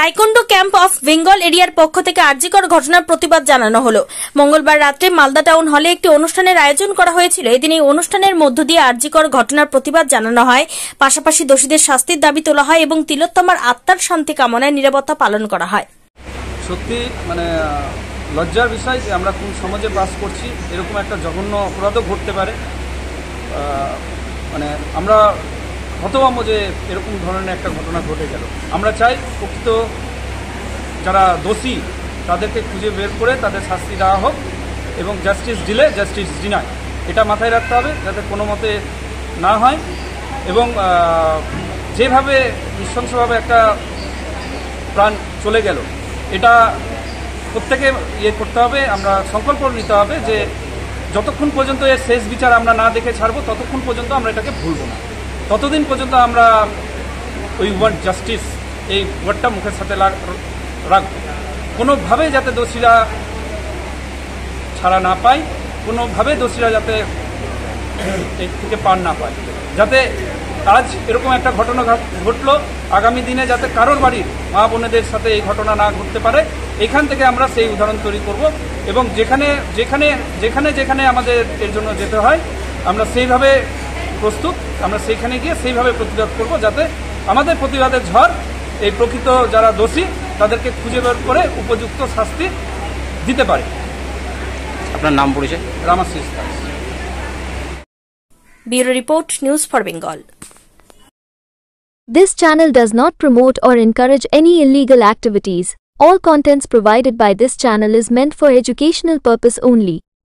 Taekwondo camp of Bengal এরিয়ার পক্ষ থেকে আরজিকর ঘটনার প্রতিবাদ জানানো হলো। মঙ্গলবার রাত্রে মালদা টাউন হলে একটি অনুষ্ঠানের আয়োজন করা হয়েছিল। এদিন এই অনুষ্ঠানের মধ্য দিয়ে আরজিকর ঘটনার প্রতিবাদ জানানো হয়, পাশাপাশি দোষীদের শাস্তির দাবি তোলা হয় এবং তিলোত্তমার আত্মার শান্তি কামনায় নীরবতা পালন করা হয়। সত্যি লজ্জার বিষয় যে আমরা কোন সমাজে বাস করছি, এরকম একটা জঘন্য অপরাধও ঘটতে পারে। আমরা হতভম্ব যে এরকম ধরনের একটা ঘটনা ঘটে গেল। আমরা চাই প্রকৃত যারা দোষী তাদেরকে খুঁজে বের করে তাদের শাস্তি দেওয়া হোক এবং জাস্টিস দিলে জাস্টিস ডিনাই, এটা মাথায় রাখতে হবে যাতে কোনো মতে না হয়। এবং যেভাবে নৃশংসভাবে একটা প্রাণ চলে গেল, এটা প্রত্যেকে করতে হবে। আমরা সংকল্প নিতে হবে যে যতক্ষণ পর্যন্ত এর শেষ বিচার আমরা না দেখে ছাড়বো ততক্ষণ পর্যন্ত আমরা এটাকে ভুলব না। ততদিন পর্যন্ত আমরা উই ওয়ান্ট জাস্টিস এই ওয়ার্ডটা মুখের সাথে রাখবো। কোনোভাবেই যাতে দোষীরা ছাড়া না পায়, কোনোভাবে দোষীরা যাতে এর থেকে পার না পায়, যাতে আজ এরকম একটা ঘটনা ঘটলো, আগামী দিনে যাতে কারোর বাড়ির মা বোনেদের সাথে এই ঘটনা না ঘটতে পারে, এখান থেকে আমরা সেই উদাহরণ তৈরি করব। এবং যেখানে যেখানে যেখানে যেখানে আমাদের এর জন্য যেতে হয় আমরা সেইভাবে প্রস্তুত, আমরা সেইখানে গিয়ে সেইভাবে প্রতিবাদ করব, যাতে আমাদের প্রতিবাদের ঝড় এই প্রকৃত যারা দোষী তাদেরকে খুঁজে বের করে উপযুক্ত শাস্তি দিতে পারে। আপনার নাম পরিচয়? Ramashis Das. Bureau report, news for Bengal. This channel does not promote or encourage any illegal activities. All contents provided by this channel is meant for educational purpose only.